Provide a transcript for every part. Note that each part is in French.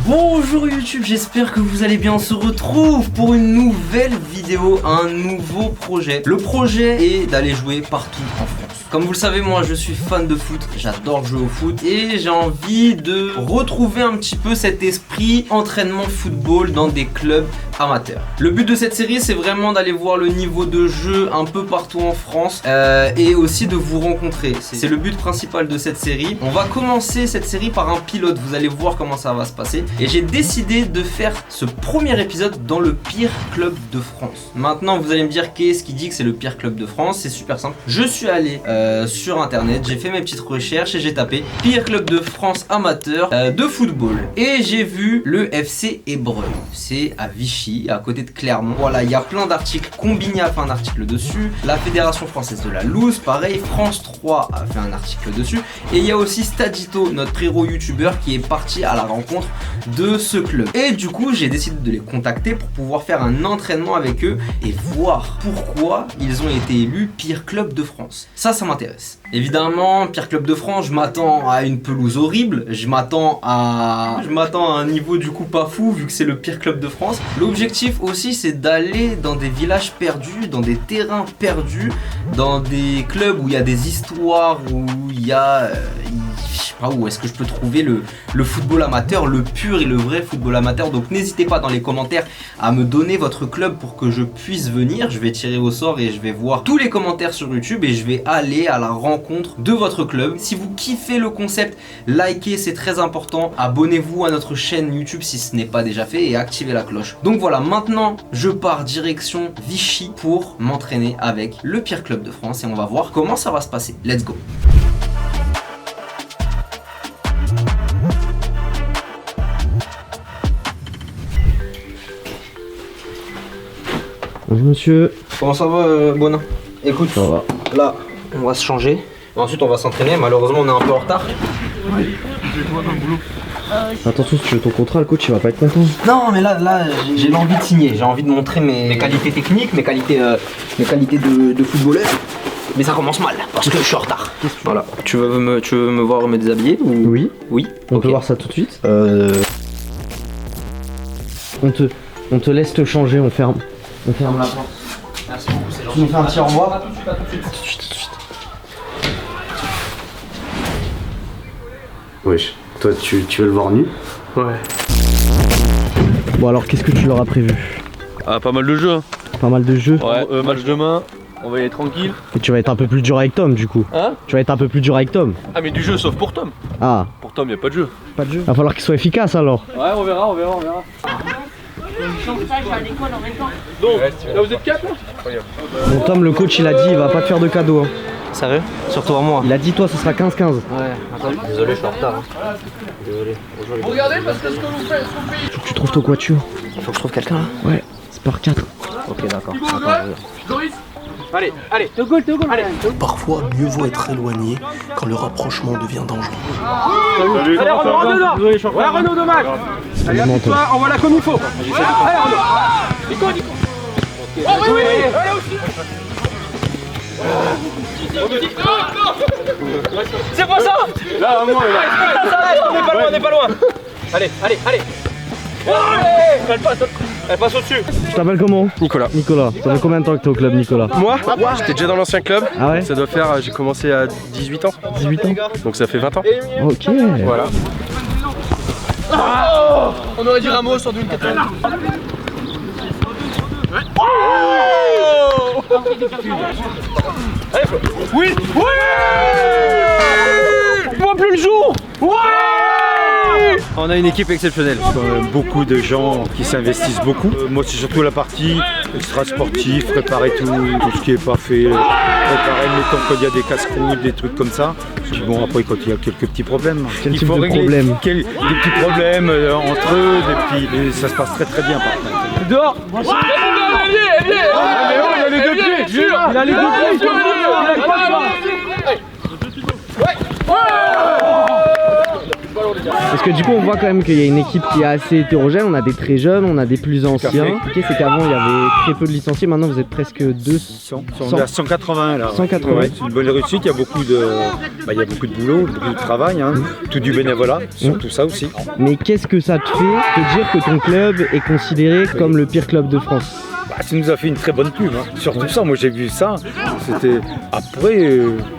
Bonjour YouTube, j'espère que vous allez bien. On se retrouve pour une nouvelle vidéo, un nouveau projet. Le projet est d'aller jouer partout en France. Comme vous le savez, moi je suis fan de foot, j'adore jouer au foot et j'ai envie de retrouver un petit peu cet esprit entraînement football dans des clubs amateurs. Le but de cette série, c'est vraiment d'aller voir le niveau de jeu un peu partout en France et aussi de vous rencontrer. C'est le but principal de cette série. On va commencer cette série par un pilote, vous allez voir comment ça va se passer. Et j'ai décidé de faire ce premier épisode dans le pire club de France. Maintenant, vous allez me dire qu'est-ce qui dit que c'est le pire club de France. C'est super simple. Je suis allé sur internet, j'ai fait mes petites recherches et j'ai tapé pire club de France amateur de football. Et j'ai vu le FC Ébreuil. C'est à Vichy, à côté de Clermont. Voilà, il y a plein d'articles. Combini a fait un article dessus. La Fédération Française de la Loose, pareil. France 3 a fait un article dessus. Et il y a aussi Stadito, notre héros youtubeur, qui est parti à la rencontre de ce club. Et du coup, j'ai décidé de les contacter pour pouvoir faire un entraînement avec eux et voir pourquoi ils ont été élus pire club de France. Ça m'intéresse. Évidemment, pire club de France, je m'attends à une pelouse horrible, je m'attends à un niveau du coup pas fou vu que c'est le pire club de France. L'objectif aussi, c'est d'aller dans des villages perdus, dans des terrains perdus, dans des clubs où il y a des histoires, où il y a je sais pas où est-ce que je peux trouver le football amateur, le pur et le vrai football amateur. Donc n'hésitez pas dans les commentaires à me donner votre club pour que je puisse venir. Je vais tirer au sort et je vais voir tous les commentaires sur YouTube et je vais aller à la rencontre de votre club. Si vous kiffez le concept, likez, c'est très important. Abonnez-vous à notre chaîne YouTube si ce n'est pas déjà fait et activez la cloche. Donc voilà, maintenant je pars direction Vichy pour m'entraîner avec le pire club de France et on va voir comment ça va se passer. Let's go! Bonjour monsieur. Comment ça va Bonin? Écoute, Ça va. Là on va se changer, ensuite on va s'entraîner, malheureusement on est un peu en retard. Attention, si tu veux ton contrat, le coach il va pas être content. Non mais là j'ai l'envie de signer, j'ai envie de montrer mes qualités techniques, mes qualités de footballeur. Mais ça commence mal, parce que je suis en retard. Voilà, tu veux me voir me déshabiller ou... Oui. Oui. On Ok. peut voir ça tout de suite. On te laisse te changer, on ferme. On ferme la porte. Merci beaucoup, c'est gentil. Tu nous fais un petit au revoir. À tout de suite. Tout de suite. Wesh, toi tu veux le voir nu? Ouais. Bon alors qu'est-ce que tu leur as prévu? Ah, pas mal de jeux. Hein. Pas mal de jeux. Ouais, match demain, on va y aller tranquille. Et tu vas être un peu plus dur avec Tom du coup. Hein? Tu vas être un peu plus dur avec Tom. Ah, mais du jeu sauf pour Tom. Ah, Pour Tom, y a pas de jeu. pas de jeu. Va falloir qu'il soit efficace alors. Ouais, on verra. Donc, là vous êtes 4 là? Bon Tom, le coach il a dit il va pas te faire de cadeaux. Hein. Sérieux? Surtout à moi. Il a dit toi ce sera 15-15. Ouais, attends, désolé, je suis en retard. Hein. Désolé. Bonjour, les Regardez parce que ce que vous faites, Faut que tu trouves ton quatuor. Faut que je trouve quelqu'un là? Ouais, c'est par 4. Ok, d'accord. Doris. Allez, Parfois, mieux vaut être éloigné quand le rapprochement devient dangereux. Allez, Renaud dedans. Ouais, Renaud dommage. Allez, assis-toi, envoie la comme il faut. Allez, Renaud. Nico. Oh oui. Allez aussi. C'est pas ça. Là, au moins, on est pas loin. Allez. Elle passe au-dessus. Tu t'appelles comment? Nicolas. Nicolas. Ça fait combien de temps que t'es au club Nicolas? Moi, j'étais déjà dans l'ancien club. Ah ouais? Ça doit faire, j'ai commencé à 18 ans. 18 ans. Donc ça fait 20 ans. Ok. Voilà. On aurait dit Ramos sur d'une catane. Allez, Flo. Oui. Je vois plus le jour. On a une équipe exceptionnelle, beaucoup de gens qui s'investissent beaucoup. Moi c'est surtout la partie extra sportive, préparer tout ce qui est pas fait, préparer mettons quand il y a des casse-croûtes, des trucs comme ça. Puis bon après quand il y a quelques petits problèmes, Quel il type faut de régler problème? des petits problèmes entre eux, et ça se passe très bien par contre. Dehors. Il a les deux pieds. Il a les deux pieds. Il a pas Parce que du coup on voit quand même qu'il y a une équipe qui est assez hétérogène, on a des très jeunes, on a des plus anciens. Ok, c'est qu'avant il y avait très peu de licenciés, maintenant vous êtes presque 200. On est à 180 là. 180. Ouais, c'est une bonne réussite, il y a beaucoup de, il y a beaucoup de boulot, beaucoup de travail, hein. Tout du bénévolat, surtout ça aussi. Mais qu'est-ce que ça te fait de dire que ton club est considéré comme le pire club de France? Bah, ça nous a fait une très bonne pub, hein. Surtout ça, moi j'ai vu ça, c'était après,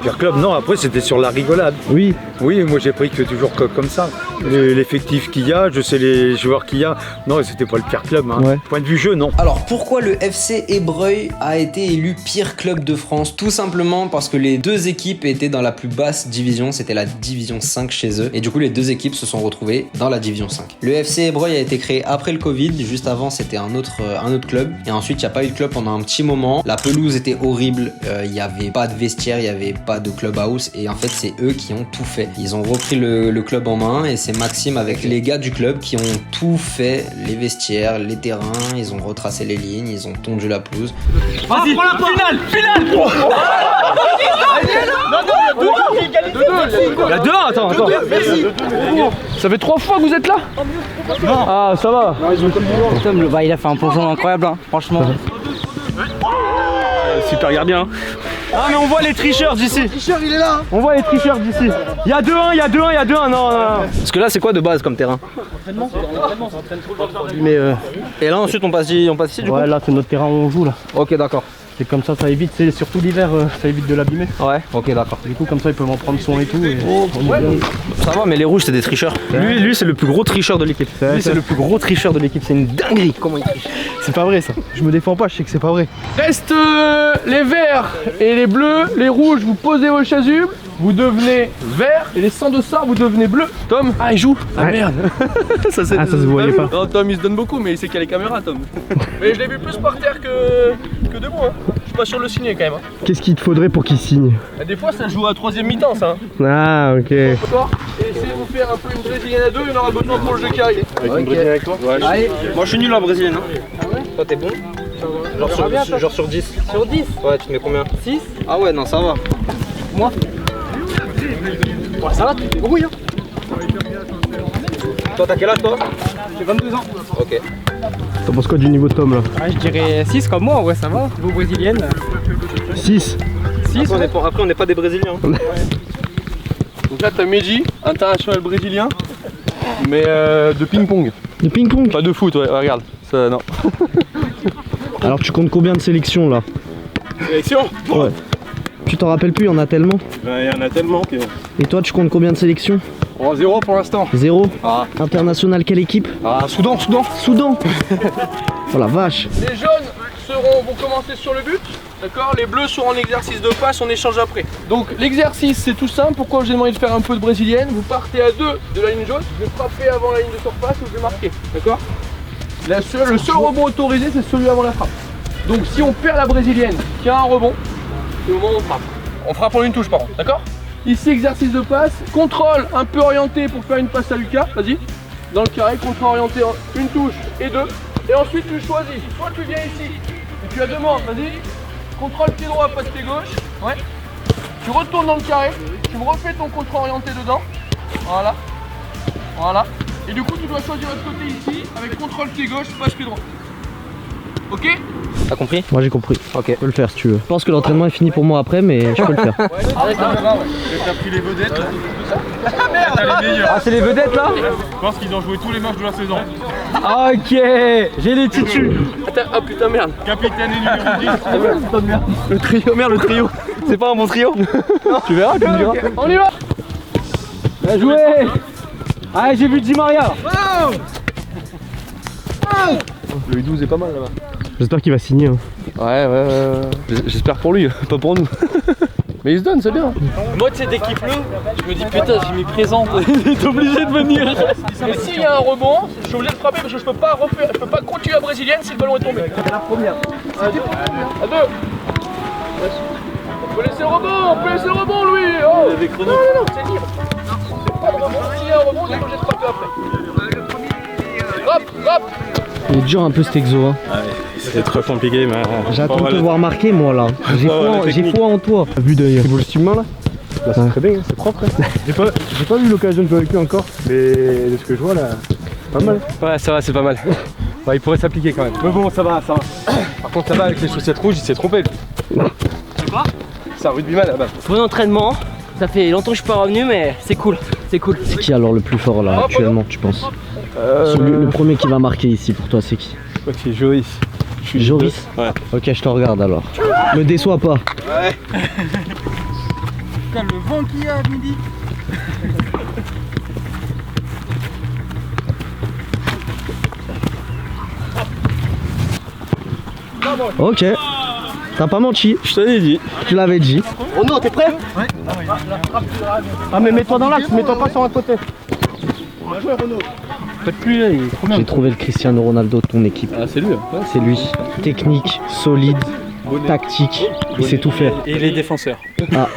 Pierre Club, non, après c'était sur la rigolade. Oui. Oui, moi j'ai pris que toujours comme ça. L'effectif qu'il y a, je sais les joueurs qu'il y a, non, c'était pas le Pierre Club, hein. Ouais. Point de vue jeu, non. Alors pourquoi le FC Ébreuil a été élu pire club de France? Tout simplement parce que les deux équipes étaient dans la plus basse division, c'était la division 5 chez eux, et du coup les deux équipes se sont retrouvées dans la division 5. Le FC Ébreuil a été créé après le Covid, juste avant c'était un autre club, et ensuite il n'y a pas eu de club pendant un petit moment. La pelouse était horrible, il n'y avait pas de vestiaire, il n'y avait pas de clubhouse, et en fait c'est eux qui ont tout fait. Ils ont repris le club en main, et c'est Maxime avec les gars du club qui ont tout fait, les vestiaires, les terrains, ils ont retracé les lignes, ils ont tondu la pelouse. Vas-y, prends la finale. Il y a 2-1, attends. Ça fait 3 fois que vous êtes là? Ah, ça va. Tom, il a fait un plongeon incroyable, hein, franchement. Super gardien. Ah, mais on voit les tricheurs d'ici. Le tricheur, il est là. On voit les tricheurs d'ici. Il y a 2-1, non. Parce que là, c'est quoi de base comme terrain? Entraînement, ça entraîne trop le temps. Mais et là, ensuite, on passe ici du coup? Ouais, là, c'est notre terrain où on joue, là. Ok, d'accord. C'est comme ça évite, c'est surtout l'hiver, ça évite de l'abîmer. Ouais, ok, d'accord. Du coup, comme ça, ils peuvent en prendre soin et tout. Et Ça va, mais les rouges, c'est des tricheurs. Lui c'est le plus gros tricheur de l'équipe. C'est le plus gros tricheur de l'équipe. C'est une dinguerie. Comment il triche? c'est pas vrai, ça. Je me défends pas, je sais que c'est pas vrai. Reste les verts et les bleus, les rouges, vous posez vos chasubles, vous devenez vert, et les sans dossards, vous devenez bleu. Tom, Ah, il joue. ah merde. Ça se voyait pas. Non, Tom, il se donne beaucoup, mais il sait qu'il y a les caméras, Tom. Mais je l'ai vu plus par terre que debout, hein. Je suis pas sûr de le signer quand même, hein. Qu'est-ce qu'il te faudrait pour qu'il signe? Et des fois, ça joue à 3ème mi-temps, ça, hein. Ah, ok. D'accord. Et essayez de vous faire un peu une brésilienne à 2, il y en aura besoin pour le jeu qui arrive. Avec une brésilienne avec toi? Ouais. Allez. Moi, je suis nul en brésilienne. Hein. Toi, t'es bon? Genre sur 10. Sur 10. Ouais, tu te mets combien? 6. Ah ouais, non, ça va. Moi. Ouais, ça va, tu te débrouilles, hein. Toi, t'as quel âge, toi? J'ai 22 ans. Ok. T'en penses quoi du niveau de Tom là? Ouais, je dirais 6 comme moi, ouais, ça va. Niveau brésilienne. 6. 6. Après, on n'est pas des Brésiliens. Donc là, t'as Meji, international brésilien, mais de ping-pong. De ping-pong? Pas de foot, ouais, regarde. Ça, non. Alors tu comptes combien de sélections là? Sélection. Ouais. Tu t'en rappelles plus, il y en a tellement. Il y en a tellement que... Et toi tu comptes combien de sélections? Oh, 0 pour l'instant. 0. Ah. International quelle équipe? Ah, Soudan. Soudan. Oh la vache. Les jaunes vont commencer sur le but, d'accord? Les bleus seront en exercice de passe, on échange après. Donc l'exercice c'est tout simple, pourquoi j'ai demandé de faire un peu de brésilienne? Vous partez à 2 de la ligne jaune, je vais frapper avant la ligne de surface et je vais marquer, d'accord? Le seul rebond autorisé c'est celui avant la frappe. Donc si on perd la brésilienne, qu'il y a un rebond, c'est au moment où on frappe. On frappe en une touche par contre, d'accord? Ici exercice de passe, contrôle un peu orienté pour faire une passe à Lucas, vas-y. Dans le carré, contrôle orienté en une touche et 2. Et ensuite tu choisis, soit tu viens ici, et tu as 2 mains, vas-y. Contrôle pied droit, passe pied gauche, ouais. Tu retournes dans le carré, tu me refais ton contrôle orienté dedans, voilà. Voilà. Et du coup tu dois choisir l'autre côté ici, avec contrôle pied gauche, passe pied droit. Ok? T'as compris? Moi j'ai compris. Ok. Je peux le faire si tu veux. Je pense que l'entraînement est fini pour moi après mais je peux le faire. T'as pris les vedettes là. Ah merde! T'as les meilleurs. Ah, c'est les vedettes là? Je pense qu'ils ont joué tous les matchs de la saison. Ok, j'ai les titus. Ah putain merde. Capitaine et numéro 10. Le trio. C'est pas un bon trio? Tu verras, tu me diras. On y va! Bien joué. Ah, j'ai vu Di Maria. Le U12 est pas mal là-bas. J'espère qu'il va signer. Hein. Ouais. J'espère pour lui, pas pour nous. Mais il se donne, c'est bien. Moi, de cette équipe-là, je me dis putain, j'ai mis présent, il est obligé de venir. Et s'il y a un rebond, je suis obligé de frapper parce que je peux pas continuer la brésilienne si le ballon est tombé. La première. À 2. On peut laisser le rebond, lui. Oh. Non, c'est libre. C'est pas de rebond. S'il y a un rebond, j'ai obligé de frapper après. Hop. Il est dur un peu cet exo. Hein. C'est trop compliqué, mais. J'attends de te voir marquer moi là. J'ai foi en toi. T'as vu d'ailleurs. C'est beau le style main là? Là c'est très bien, c'est propre. Hein. J'ai pas eu l'occasion de jouer avec lui encore, mais de ce que je vois là, pas mal. Ouais, ça va, c'est pas mal. Ouais, il pourrait s'appliquer quand même. Mais bon, ça va, ça va. Par contre, ça va avec les chaussettes rouges, il s'est trompé. C'est quoi? C'est un rugbyman là-bas. Bon entraînement. Ça fait longtemps que je suis pas revenu, mais c'est cool. C'est cool. C'est qui alors le plus fort là actuellement, tu penses? Le premier qui va marquer ici pour toi, c'est qui? C'est Joris. Joris? Ouais. Ok, je te regarde alors. Me déçois pas. Ouais. Le vent qu'il y a à midi. Ok. T'as pas menti. Je te l'ai dit. Tu l'avais dit. Renaud, t'es prêt? Ouais. Ah mais mets-toi dans l'axe, mets-toi pas sur un côté. Faites plus là, il est trop bien. J'ai trouvé le Cristiano Ronaldo de ton équipe. Ah, c'est lui. Hein. C'est lui. Technique, solide, tactique, il sait tout faire. Et les défenseurs. Ah.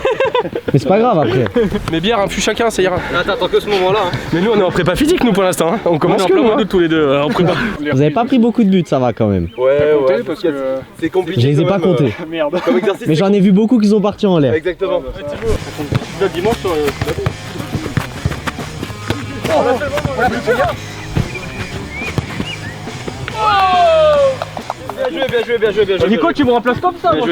Mais c'est pas grave après. Mais bière, un fût chacun, ça ira. Attends que ce moment-là. Hein. Mais nous, on est en prépa physique, nous, pour l'instant. Hein. On commence que nous, hein. Tous les deux en prépa. Vous avez pas pris beaucoup de buts, ça va quand même. Ouais, parce que c'est compliqué. Je les ai pas comptés. Merde. Comme exercice. Mais j'en ai vu beaucoup qui sont partis en l'air. Exactement. Le dimanche sur Bien joué. Nico, tu me remplaces comme ça, moi,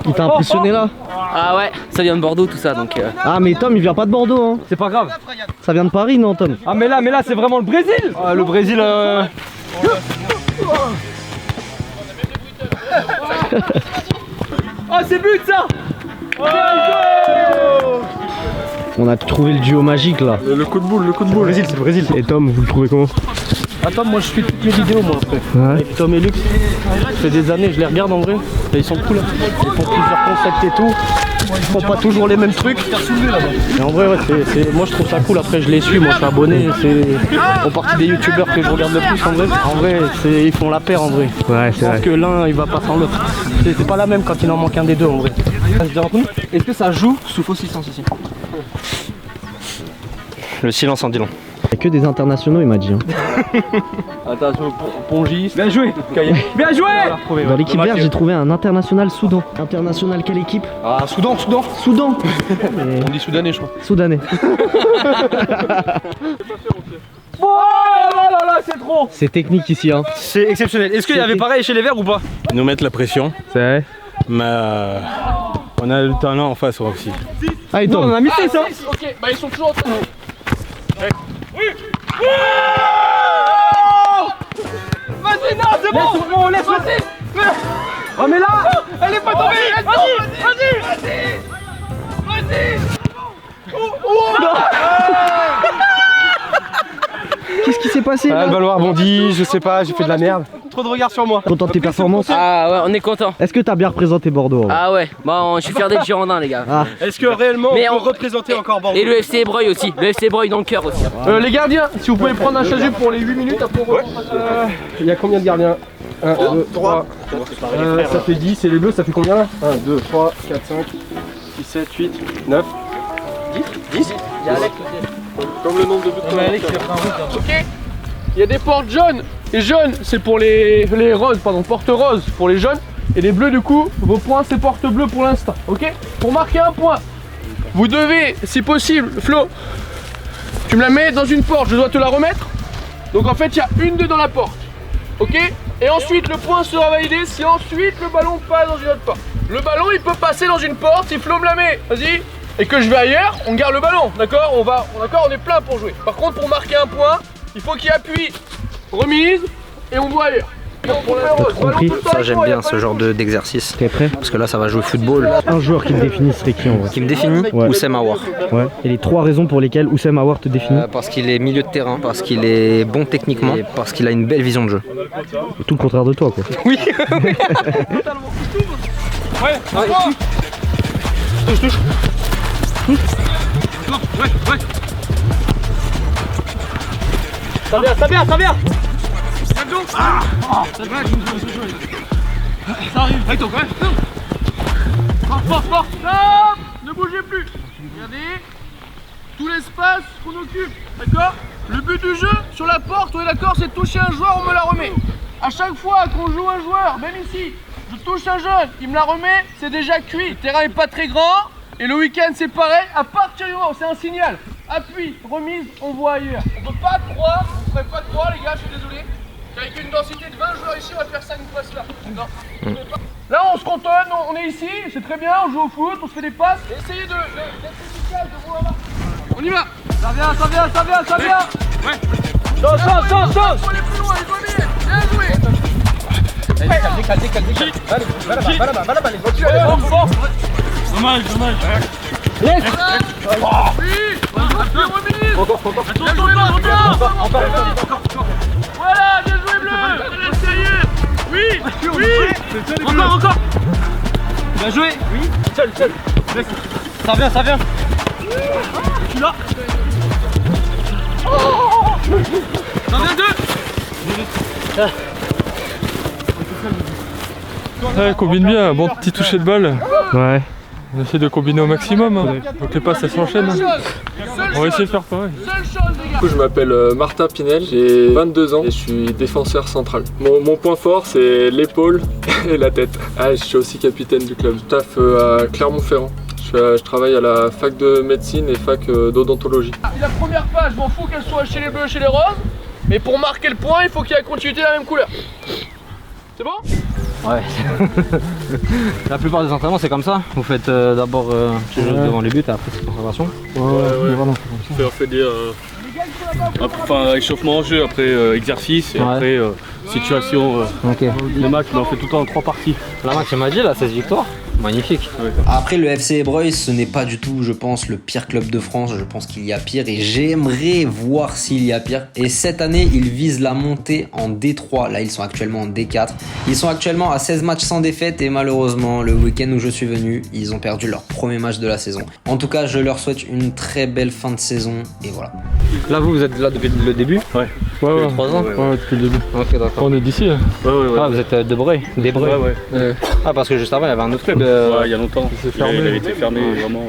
Il t'a impressionné là? Ah ouais, ça vient de Bordeaux tout ça donc. Ah mais Tom il vient pas de Bordeaux hein. C'est pas grave. Ça vient de Paris non Tom? Ah mais là c'est vraiment le Brésil. Ah, le Brésil. Oh c'est but ça. On a trouvé le duo magique là. Le coup de boule. Le Brésil, c'est le Brésil. Et Tom, vous le trouvez comment? Attends, moi je fais toutes les vidéos moi après. Ouais. Avec Tom et Lux, ça fait des années, je les regarde en vrai. Et ils sont cool. Hein. Ils font plusieurs concepts et tout. Ils font pas toujours les mêmes trucs. Mais en vrai, ouais, moi je trouve ça cool. Après, je les suis, moi je suis abonné. C'est en partie des youtubeurs que je regarde le plus en vrai. En vrai, ils font la paire en vrai. Ouais, c'est vrai. Parce que l'un il va pas sans l'autre. C'est pas la même quand il en manque un des deux en vrai. Est-ce que ça joue sous fausse licence aussi? Le silence en dit long. Il y a que des internationaux il m'a dit. Hein. Attention, Pongis. Bien joué. Bien joué. Dans l'équipe verte j'ai trouvé un international Soudan. International quelle équipe? Ah, Soudan. Soudan. On dit soudanais, je crois. Soudanais. Oh là, c'est trop. C'est technique ici hein. C'est exceptionnel. Est-ce qu'il y avait pareil chez les Verts ou pas? Ils nous mettent la pression, C'est vrai. mais on a le talent en face aussi. Allez Non, on Tom. a missé ça. Ok, bah ils sont toujours en train. Vas-y, non, c'est bon. Laisse, vas-y. Oh mais là, elle est pas tombée. Vas-y. Qu'est-ce qui s'est passé Ah, là? le ballon a rebondi, je sais pas, j'ai fait de la merde. Trop de regard sur moi. Content de tes performances? Ah ouais, on est content. Est-ce que t'as bien représenté Bordeaux? Ah ouais, bon, je suis fier d'être Girondin les gars. Ah. Est-ce que réellement Mais on on- peut représenter encore Bordeaux? Et le FC Breuil aussi, le FC Breuil dans le cœur aussi. Les gardiens, si vous pouvez prendre un chasuble pour les 8 minutes après on reprend. Il y a combien de gardiens? 1, 2, 3. Ça fait 10 et les bleus ça fait combien là? 1, 2, 3, 4, 5, 6, 7, 8, 9. 10? Comme le nombre de buts qu'on a. Ok. Il y a des portes jaunes. Les jaunes, c'est pour les roses, pardon, portes roses pour les jaunes. Et les bleus, du coup, vos points, c'est porte bleue pour l'instant. Ok. Pour marquer un point, vous devez, si possible, Flo, tu me la mets dans une porte, je dois te la remettre. Donc en fait, il y a une dans la porte. Ok. Et ensuite, le point sera validé si ensuite le ballon passe dans une autre porte. Le ballon, il peut passer dans une porte si Flo me la met. Vas-y. Et que je vais ailleurs, on garde le ballon. D'accord. On est plein pour jouer. Par contre, pour marquer un point, il faut qu'il appuie remise et on voit ailleurs. compris. Ça j'aime bien ce genre d'exercice. T'es prêt? Parce que là ça va jouer football. Un joueur qui te définit serait qui en vrai? Qui me définit? Ouais. Oussem Aouar. Ouais. Et les 3 raisons pour lesquelles Oussem Aouar te définit? Parce qu'il est milieu de terrain, parce qu'il est bon techniquement et parce qu'il a une belle vision de jeu. Tout le contraire de toi quoi. Oui. Ça vient. Ça arrive. Fort. Stop. Ne bougez plus. Regardez. Tout l'espace qu'on occupe. D'accord. Le but du jeu, sur la porte, on est d'accord, c'est de toucher un joueur, on me la remet. À chaque fois qu'on joue un joueur, même ici, je touche un jeune, il me la remet, c'est déjà cuit. Le terrain est pas très grand, Et le week-end c'est pareil, à partir du moment où c'est un signal, appui, remise, on voit ailleurs. On peut pas 3, on ferait pas 3 les gars, je suis désolé. Avec une densité de 20 joueurs ici, on va faire 5 passes là. Non. Là on se cantonne, on est ici, c'est très bien, on joue au foot, on se fait des passes. Essayez d'être efficace, de vous là-bas. On y va. Ça vient. Ouais. Sauce. Faut aller plus loin, il doit bien. Bien joué. Décale. Allez, dommage. Yes. Oui. Remise. Encore. Voilà, bien joué bleu. Ça y est. Oui. Encore. Bien joué. Oui. Seul. Ça vient. Je suis là. Ça vient deux. Ouais, combine bien, bon petit toucher de balle. Ouais. On essaie de combiner au maximum. Hein. Donc les passes ça s'enchaîne. Hein. On va essayer de faire pareil. Du coup, je m'appelle Martin Pinel, j'ai 22 ans et je suis défenseur central. Mon point fort c'est l'épaule et la tête. Je suis aussi capitaine du club. Je taffe à Clermont-Ferrand. Je travaille à la fac de médecine et fac d'odontologie. La première phase, je m'en fous qu'elle soit chez les bleus, chez les roses. Mais pour marquer le point, il faut qu'il y ait la continuité de la même couleur. C'est bon? Ouais. La plupart des entraînements c'est comme ça. Vous faites d'abord devant les buts et après c'est conservation. Ouais. On fait des échauffement, jeu, après exercice et après situation. Les matchs, on fait tout le temps en 3 parties. La match m'a dit là, 16 victoires. Magnifique. Ouais. Après le FC Ébreuil, ce n'est pas du tout, je pense, le pire club de France. Je pense qu'il y a pire et j'aimerais voir s'il y a pire. Et cette année, ils visent la montée en D3. Là, ils sont actuellement en D4. Ils sont actuellement à 16 matchs sans défaite et malheureusement, le week-end où je suis venu, ils ont perdu leur premier match de la saison. En tout cas, je leur souhaite une très belle fin de saison et voilà. Là, vous êtes là depuis le début? Ouais. Depuis 3 ans? Ouais, depuis le début. Ok, d'accord. On est d'ici. Ouais. Ah, vous êtes de Breuil? Des Breuil? Ouais. Ah, parce que juste avant, il y avait un autre club. Ouais, il y a longtemps. Il avait été fermé vraiment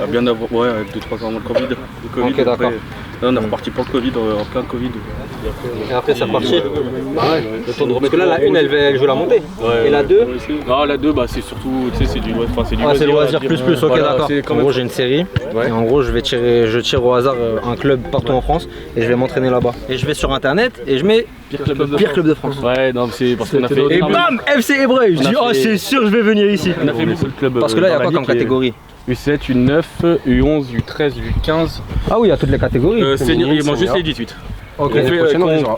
bien avant, 2-3 ans avant le Covid. Ok, d'accord. Là, on est reparti pour le Covid, en plein Covid. Et après, c'est reparti. Le tour de remise. Parce que là, la 1, elle joue la montée. Et la 2? Non, la 2, c'est surtout, tu sais, c'est du loisir. C'est loisir plus, ok, voilà, d'accord. En gros, j'ai une série. Et en gros, je tire au hasard un club partout en France et je vais m'entraîner là-bas. Et je vais sur internet et je mets pire club de France. Ouais, non, c'est parce qu'on a fait. Et bam, FC Ébreuil. Je dis, oh, c'est sûr, je vais venir ici. On a fait beaucoup de clubs. Parce que là, il y a quoi comme catégorie? U7, U9, U11, U13, U15. Ah oui, il y a toutes les catégories. Senior, il manque juste les 18. Ok,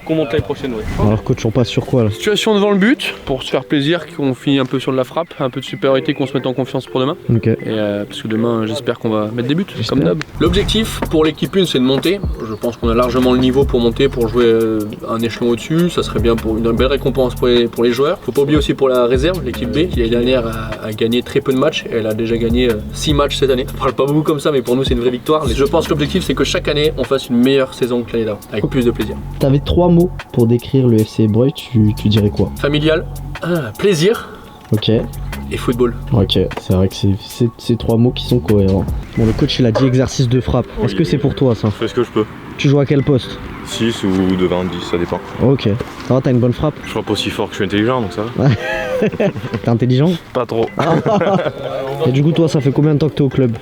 qu'on monte l'année prochaine, ouais. Alors coach, on passe sur quoi là? Situation devant le but, pour se faire plaisir, qu'on finit un peu sur de la frappe, un peu de supériorité, qu'on se mette en confiance pour demain. Ok. Et parce que demain, j'espère qu'on va mettre des buts, comme d'hab. L'objectif pour l'équipe 1, c'est de monter. Je pense qu'on a largement le niveau pour monter, pour jouer un échelon au-dessus. Ça serait bien pour une belle récompense pour les joueurs. Faut pas oublier aussi pour la réserve, l'équipe B, qui l'année dernière a gagné très peu de matchs. Elle a déjà gagné 6 matchs cette année. On parle pas beaucoup comme ça, mais pour nous, c'est une vraie victoire. Je pense que l'objectif, c'est que chaque année, on fasse une meilleure saison que l'année d'avant, avec plus de plaisir. T'avais 3 mots pour décrire le FC Ébreuil, tu dirais quoi? Familial, plaisir. Ok. Et football. Ok, c'est vrai que c'est ces 3 mots qui sont cohérents. Bon, le coach il a dit exercice de frappe. Est-ce que c'est pour toi ça? Je fais ce que je peux. Tu joues à quel poste? 6 ou de 20, 10, ça dépend. Ok. Ça va, t'as une bonne frappe? Je frappe aussi fort que je suis intelligent, donc ça va. T'es intelligent? Pas trop. Et du coup, toi, ça fait combien de temps que t'es au club?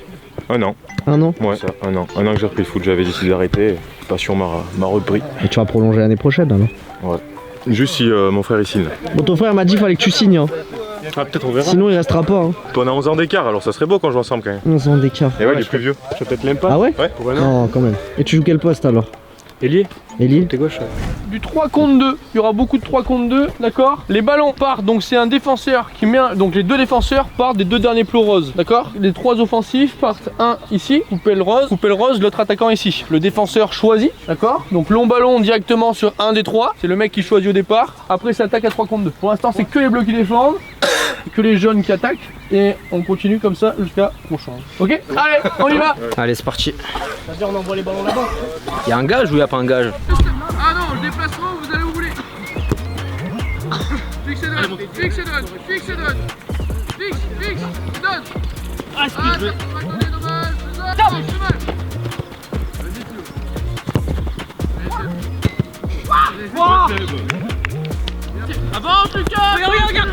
1 an. 1 an? Ouais, ça, 1 an. 1 an que j'ai repris le foot, j'avais décidé d'arrêter. Passion m'a repris. Et tu vas prolonger l'année prochaine alors? Ouais. Juste si mon frère il signe. Bon, ton frère m'a dit qu'il fallait que tu signes. Hein. Ah, peut-être on verra. Sinon, il restera pas. Hein. Toi, on a 11 ans d'écart, alors ça serait beau qu'on joue ensemble quand même. 11 ans d'écart. Et ouais, il est plus vieux. Je peut-être l'aime pas. Ah ouais? Ouais. Non, quand même. Et tu joues quel poste alors? Ailier. Ailier? T'es gauche. Du 3 contre 2, il y aura beaucoup de 3 contre 2, d'accord? Les ballons partent, donc c'est un défenseur qui met donc les 2 défenseurs partent des 2 derniers plots roses, d'accord? Les 3 offensifs partent un ici, couper le rose, l'autre attaquant ici. Le défenseur choisit, d'accord? Donc long ballon directement sur un des 3, c'est le mec qui choisit au départ. Après c'est attaque à 3 contre 2. Pour l'instant c'est que les bleus qui défendent, que les jaunes qui attaquent, et on continue comme ça jusqu'à qu'on change. Ok? Allez, on y va! Allez, c'est parti. C'est-à-dire on envoie les ballons là-bas. Il y a un gage ou il n'y a pas un gage? Ah non, le déplacement, vous allez où vous voulez. Fixe et donne, fixe et donne, fixe et donne. Fixe, donne. Ah, attendez, dommage, c'est mal. Avance Lucas. Regarde.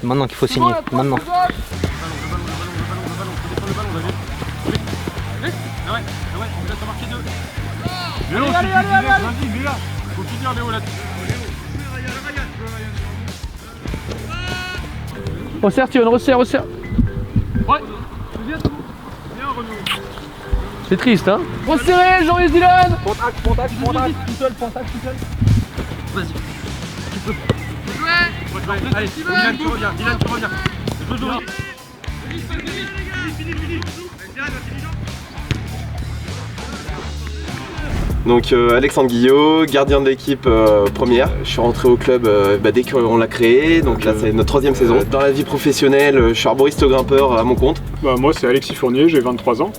maintenant qu'il faut signer. Maintenant. Allez, continue Léo là-dessus. Resserre, Tion, resserre. Ouais. C'est triste, hein. Resserrez, Jean-Yves Dylan. Contact. Tout seul. Vas-y. Tu peux. Allez, Dylan, tu reviens. Donc Alexandre Guillot, gardien de l'équipe première. Je suis rentré au club dès qu'on l'a créé, donc là c'est notre 3e saison. Dans la vie professionnelle, je suis arboriste grimpeur à mon compte. Moi c'est Alexis Fournier, j'ai 23 ans.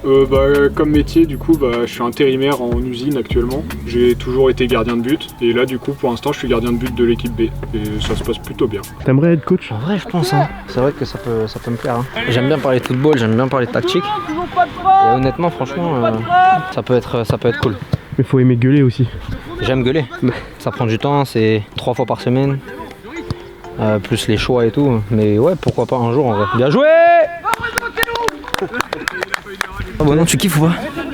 Comme métier du coup, je suis intérimaire en usine actuellement. J'ai toujours été gardien de but et là du coup pour l'instant je suis gardien de but de l'équipe B et ça se passe plutôt bien. T'aimerais être coach? En vrai je pense, hein. C'est vrai que ça peut me plaire. Hein. J'aime bien parler de football, j'aime bien parler de tactique. Et honnêtement franchement ça peut être cool. Mais faut aimer gueuler aussi. J'aime gueuler. Ça prend du temps, c'est 3 fois par semaine. Plus les choix et tout. Mais ouais, pourquoi pas un jour en vrai. Bien joué! Ah bon non, tu kiffes ou pas?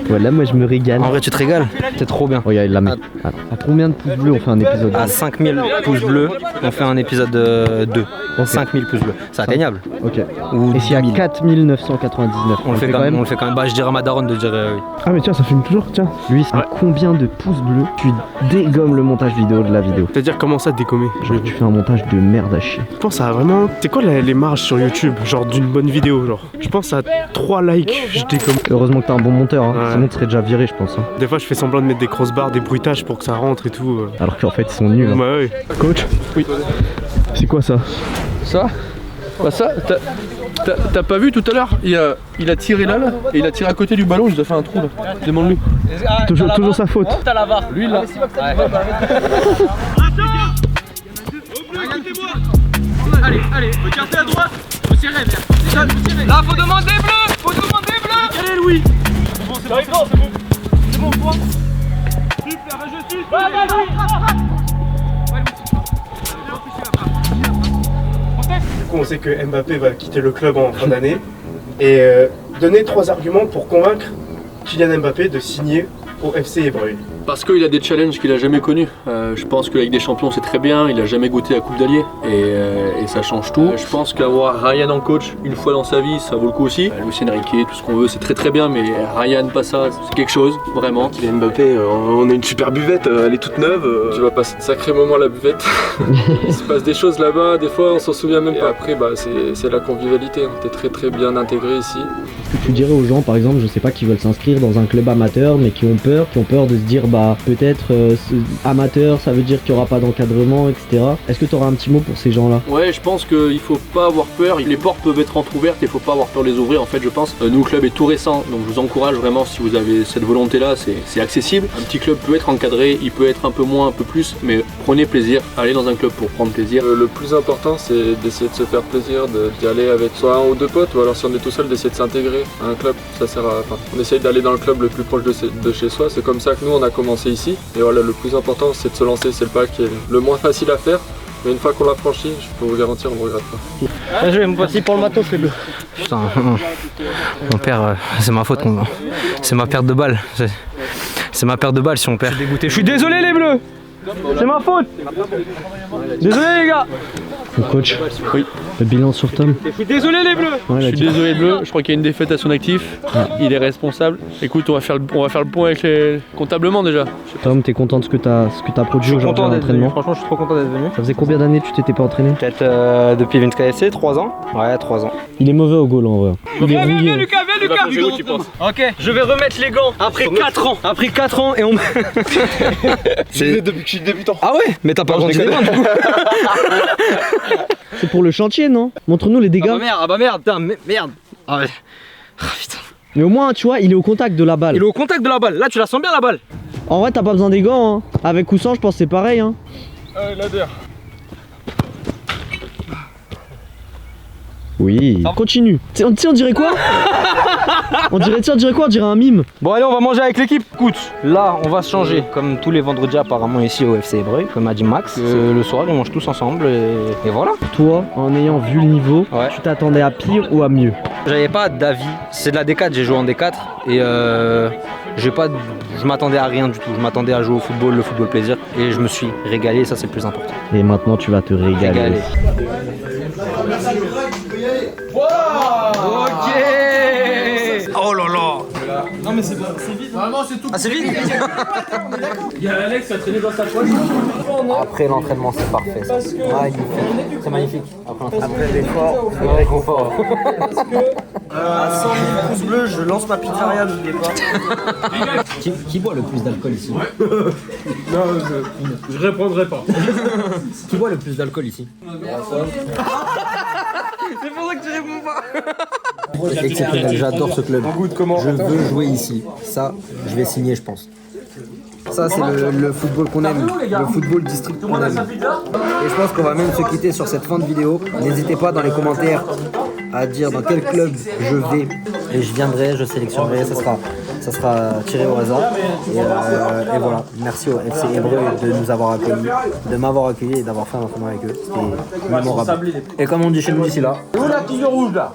Ouais, là moi je me régale. En vrai tu te régales, c'est trop bien. Regarde, il la met. À combien de pouces bleus on fait un épisode? À 5000 pouces bleus, on fait un épisode 2. Okay. 5000 pouces bleus, c'est atteignable. Ok. Ou et s'il y a 4999, on le fait quand même. Bah je dirais à ma daronne de dire oui. Ah mais tiens, ça filme toujours, tiens. Lui, à combien de pouces bleus tu dégommes le montage vidéo de la vidéo? C'est-à-dire comment ça dégommer? Genre tu fais un montage de merde à chier. Je pense à vraiment... C'est quoi les marges sur YouTube, genre d'une bonne vidéo genre? Je pense à 3 likes, je dégomme. Heureusement que t'es un bon monteur, hein. Ouais. Sinon tu serais déjà viré je pense. Hein. Des fois je fais semblant de mettre des crossbars, des bruitages pour que ça rentre et tout. Alors qu'en fait ils sont nuls. Hein. Bah ouais. Coach? Oui. C'est quoi ça? Ça? Bah ça, t'as pas vu tout à l'heure, il a tiré là et il a tiré à côté du ballon, il nous a fait un trou là. Demande-lui. Toujours sa faute. Lui là. Allez, regardez à droite. Faut serrer, merde. Là, faut demander bleu. Allez, Louis. C'est bon. C'est bon, point. Super, je suis. Du coup, on sait que Mbappé va quitter le club en fin d'année. Et donner 3 arguments pour convaincre Kylian Mbappé de signer au FC Évreuil. Parce qu'il a des challenges qu'il a jamais connus. Je pense que la Ligue des Champions c'est très bien, il a jamais goûté à Coupe d'Allier et ça change tout. Je pense qu'avoir Ryan en coach une fois dans sa vie ça vaut le coup aussi. Luis Enrique, tout ce qu'on veut c'est très bien, mais Ryan pas ça, c'est quelque chose vraiment. Kylian Mbappé, on a une super buvette, elle est toute neuve. Tu vas passer de sacrés moments à la buvette. Il se passe des choses là-bas, des fois on s'en souvient même pas. Après c'est la convivialité, on était très bien intégrés ici. Ce que tu dirais aux gens par exemple, je sais pas, qui veulent s'inscrire dans un club amateur mais qui ont peur de se dire bah peut-être amateur ça veut dire qu'il n'y aura pas d'encadrement etc. Est-ce que tu auras un petit mot pour ces gens là? Ouais, je pense qu'il faut pas avoir peur, les portes peuvent être entrouvertes et il faut pas avoir peur de les ouvrir en fait je pense. Nous le club est tout récent donc je vous encourage vraiment si vous avez cette volonté là, c'est accessible. Un petit club peut être encadré, il peut être un peu moins, un peu plus, mais prenez plaisir, allez dans un club pour prendre plaisir. Le plus important c'est d'essayer de se faire plaisir, d'y aller avec soit un ou deux potes ou alors si on est tout seul d'essayer de s'intégrer à un club. Ça sert à... on essaye d'aller dans le club le plus proche de chez soi, c'est comme ça que nous on a commencé ici. Et voilà, le plus important c'est de se lancer, c'est le pas qui est le moins facile à faire. Mais une fois qu'on l'a franchi, je peux vous garantir, on ne regrette pas. Je vais me passer pour le matos les bleus. Putain, on perd, c'est ma faute. C'est ma perte de balle. C'est ma perte de balle si on perd. Je suis dégoûté. Je suis désolé les bleus. C'est ma faute. Désolé les gars. Mon coach, oui. Le bilan sur Tom. Je suis désolé les bleus. Ouais, je suis désolé les bleus, je crois qu'il y a une défaite à son actif. Ouais. Il est responsable. Écoute, on va faire le point avec les comptablement déjà. Tom, t'es content de ce que t'as produit aujourd'hui à l'entraînement? Franchement, je suis trop content d'être venu. Ça faisait combien d'années que tu t'étais pas entraîné? Peut-être depuis Vince KFC, 3 ans. Ouais, 3 ans. Il est mauvais au goal en vrai. Viens Lucas. Ok, je vais remettre les gants après 4 ans. Après 4 ans et on... C'est depuis que je suis débutant. Ah ouais? Mais t'as pas grandi les mains du coup. C'est pour le chantier, non? Montre-nous les dégâts. Ah bah merde, putain, merde. Ah ouais. Ah, putain. Mais au moins, tu vois, il est au contact de la balle. Il est au contact de la balle. Là, tu la sens bien la balle. En vrai, t'as pas besoin des gants. Hein. Avec ou sans, je pense que c'est pareil. Hein. L'adhère. Oui. Continue. On dirait quoi? On dirait quoi? On dirait un mime. Bon allez, on va manger avec l'équipe. Écoute, là on va se changer comme tous les vendredis apparemment ici au FC Évreux, comme a dit Max. Le soir ils mangent tous ensemble et voilà. Toi, en ayant vu le niveau, tu t'attendais à pire ou à mieux? J'avais pas d'avis, c'est de la D4, j'ai joué en D4 et je m'attendais à rien du tout. Je m'attendais à jouer au football, le football plaisir et je me suis régalé et ça c'est le plus important. Et maintenant tu vas te régaler. Ok. Oh là là. Non mais c'est vite. Vraiment c'est tout. Ah c'est vite. Il y a Alex qui a traîné dans sa poche. Après l'entraînement c'est parfait. Magnifique. C'est magnifique. Après l'effort, c'est un réconfort. À 100 000 pouces bleus, je lance ma pizzeria, n'oubliez pas. Qui boit le plus d'alcool ici? Non, je répondrai pas. Qui boit le plus d'alcool ici? C'est pour ça que tu réponds pas. C'est exceptionnel, j'adore ce club. Je veux jouer ici. Ça, je vais signer, je pense. Ça, c'est le football qu'on aime, le football district qu'on aime. Et je pense qu'on va même se quitter sur cette fin de vidéo. N'hésitez pas dans les commentaires à dire dans quel club je vais. Et je viendrai, je sélectionnerai, ça sera tiré au hasard. Et voilà, merci au FC Évreux de nous avoir accueillis, de m'avoir accueilli et d'avoir fait un entraînement avec eux. C'était mémorable. Et comme on dit chez nous d'ici là. Où la tige rouge là?